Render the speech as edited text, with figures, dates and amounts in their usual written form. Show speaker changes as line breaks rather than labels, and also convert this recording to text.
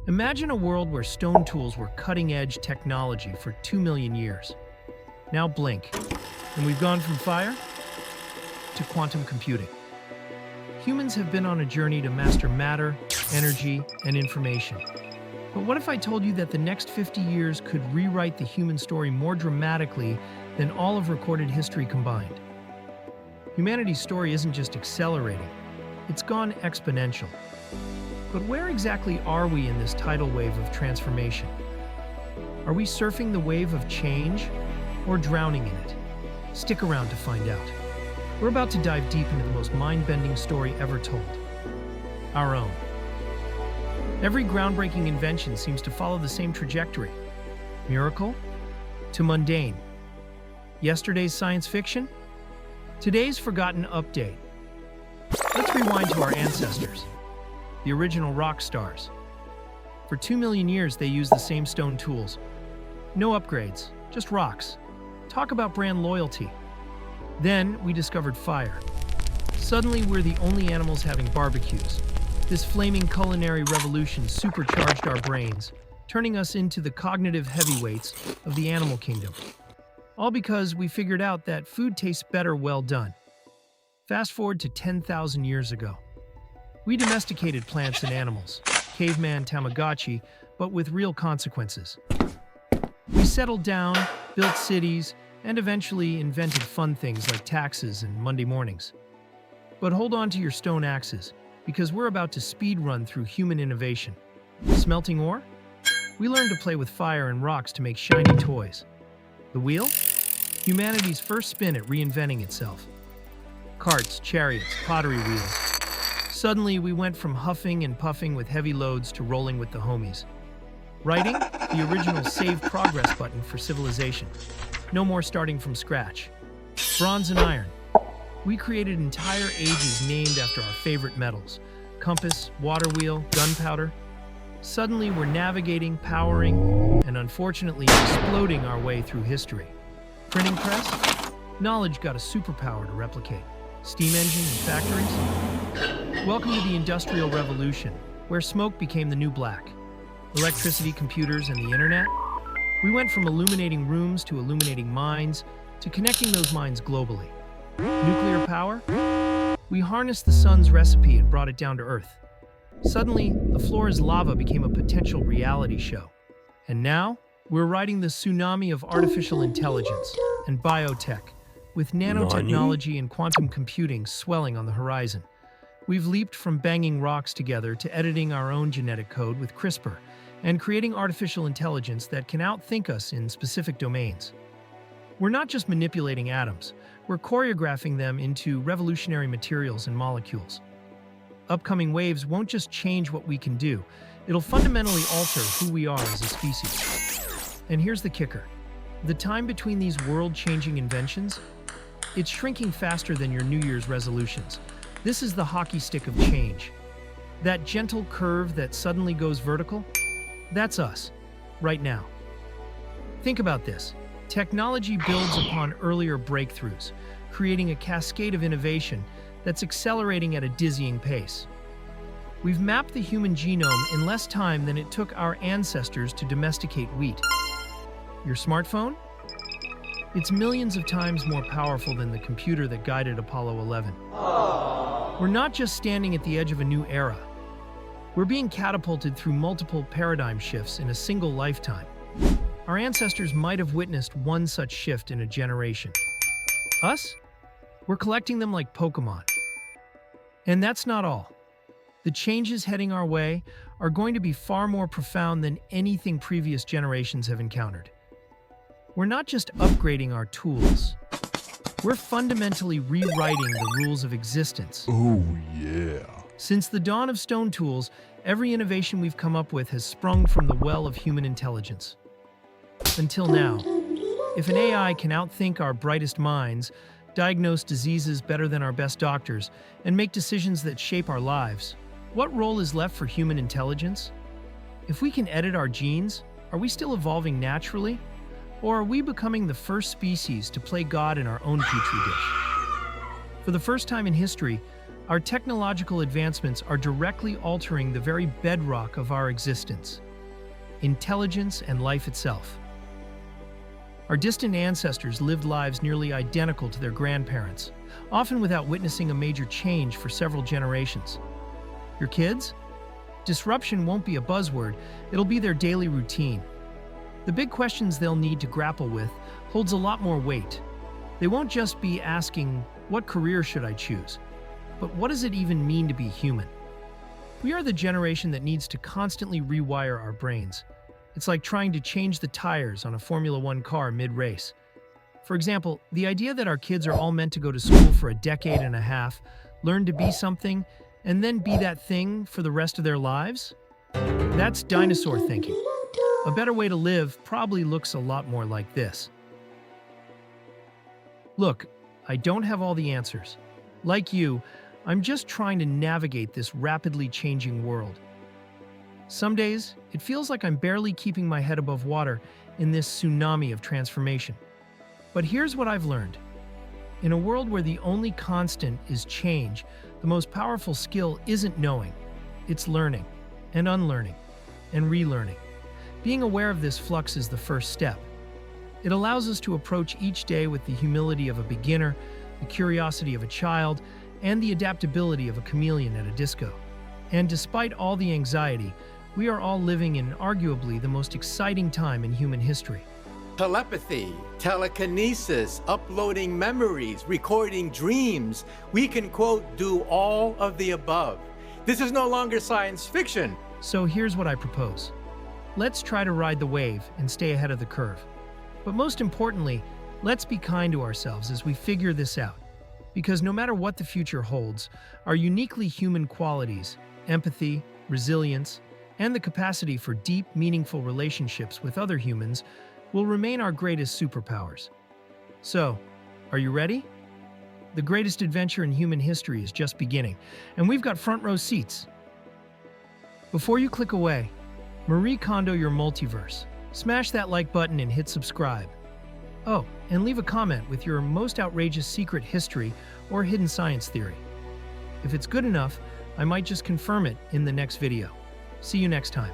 Imagine a world where stone tools were cutting-edge technology for 2 million years. Now blink, and we've gone from fire to quantum computing. Humans have been on a journey to master matter, energy, and information. But what if I told you that the next 50 years could rewrite the human story more dramatically than all of recorded history combined? Humanity's story isn't just accelerating, it's gone exponential. But where exactly are we in this tidal wave of transformation? Are we surfing the wave of change or drowning in it? Stick around to find out. We're about to dive deep into the most mind-bending story ever told. Our own. Every groundbreaking invention seems to follow the same trajectory. Miracle to mundane. Yesterday's science fiction? Today's forgotten update. Let's rewind to our ancestors, the original rock stars. For 2 million years, they used the same stone tools. No upgrades, just rocks. Talk about brand loyalty. Then we discovered fire. Suddenly, we're the only animals having barbecues. This flaming culinary revolution supercharged our brains, turning us into the cognitive heavyweights of the animal kingdom. All because we figured out that food tastes better well done. Fast forward to 10,000 years ago. We domesticated plants and animals, caveman Tamagotchi, but with real consequences. We settled down, built cities, and eventually invented fun things like taxes and Monday mornings. But hold on to your stone axes, because we're about to speed run through human innovation. Smelting ore? We learned to play with fire and rocks to make shiny toys. The wheel? Humanity's first spin at reinventing itself. Carts, chariots, pottery wheels. Suddenly, we went from huffing and puffing with heavy loads to rolling with the homies. Writing? The original save progress button for civilization. No more starting from scratch. Bronze and iron. We created entire ages named after our favorite metals. Compass, water wheel, gunpowder. Suddenly, we're navigating, powering, and unfortunately exploding our way through history. Printing press? Knowledge got a superpower to replicate. Steam engine and factories? Welcome to the Industrial Revolution, where smoke became the new black. Electricity, computers, and the internet? We went from illuminating rooms to illuminating minds to connecting those minds globally. Nuclear power? We harnessed the sun's recipe and brought it down to Earth. Suddenly, the floor is lava became a potential reality show. And now, we're riding the tsunami of artificial intelligence and biotech, with nanotechnology and quantum computing swelling on the horizon. We've leaped from banging rocks together to editing our own genetic code with CRISPR and creating artificial intelligence that can outthink us in specific domains. We're not just manipulating atoms, we're choreographing them into revolutionary materials and molecules. Upcoming waves won't just change what we can do, it'll fundamentally alter who we are as a species. And here's the kicker. The time between these world-changing inventions? It's shrinking faster than your New Year's resolutions. This is the hockey stick of change. That gentle curve that suddenly goes vertical? That's us, right now. Think about this. Technology builds upon earlier breakthroughs, creating a cascade of innovation that's accelerating at a dizzying pace. We've mapped the human genome in less time than it took our ancestors to domesticate wheat. Your smartphone? It's millions of times more powerful than the computer that guided Apollo 11. We're not just standing at the edge of a new era. We're being catapulted through multiple paradigm shifts in a single lifetime. Our ancestors might have witnessed one such shift in a generation. Us? We're collecting them like Pokemon. And that's not all. The changes heading our way are going to be far more profound than anything previous generations have encountered. We're not just upgrading our tools. We're fundamentally rewriting the rules of existence.
Oh, yeah.
Since the dawn of stone tools, every innovation we've come up with has sprung from the well of human intelligence. Until now, if an AI can outthink our brightest minds, diagnose diseases better than our best doctors, and make decisions that shape our lives, what role is left for human intelligence? If we can edit our genes, are we still evolving naturally? Or are we becoming the first species to play God in our own petri dish? For the first time in history, Our technological advancements are directly altering the very bedrock of our existence: intelligence and life itself. Our distant ancestors lived lives nearly identical to their grandparents, often without witnessing a major change for several generations. Your kids? Disruption won't be a buzzword, it'll be their daily routine. The big questions they'll need to grapple with holds a lot more weight. They won't just be asking, what career should I choose? But what does it even mean to be human? We are the generation that needs to constantly rewire our brains. It's like trying to change the tires on a Formula One car mid-race. For example, the idea that our kids are all meant to go to school for a decade and a half, learn to be something, and then be that thing for the rest of their lives? That's dinosaur thinking. A better way to live probably looks a lot more like this. Look, I don't have all the answers. Like you, I'm just trying to navigate this rapidly changing world. Some days, it feels like I'm barely keeping my head above water in this tsunami of transformation. But here's what I've learned. In a world where the only constant is change, the most powerful skill isn't knowing, it's learning, and unlearning, and relearning. Being aware of this flux is the first step. It allows us to approach each day with the humility of a beginner, the curiosity of a child, and the adaptability of a chameleon at a disco. And despite all the anxiety, we are all living in arguably the most exciting time in human history.
Telepathy, telekinesis, uploading memories, recording dreams. We can, quote, do all of the above. This is no longer science fiction.
So here's what I propose. Let's try to ride the wave and stay ahead of the curve. But most importantly, let's be kind to ourselves as we figure this out. Because no matter what the future holds, our uniquely human qualities, empathy, resilience, and the capacity for deep, meaningful relationships with other humans will remain our greatest superpowers. So, are you ready? The greatest adventure in human history is just beginning, and we've got front row seats. Before you click away, Marie Kondo your multiverse. Smash that like button and hit subscribe. Oh, and leave a comment with your most outrageous secret history or hidden science theory. If it's good enough, I might just confirm it in the next video. See you next time.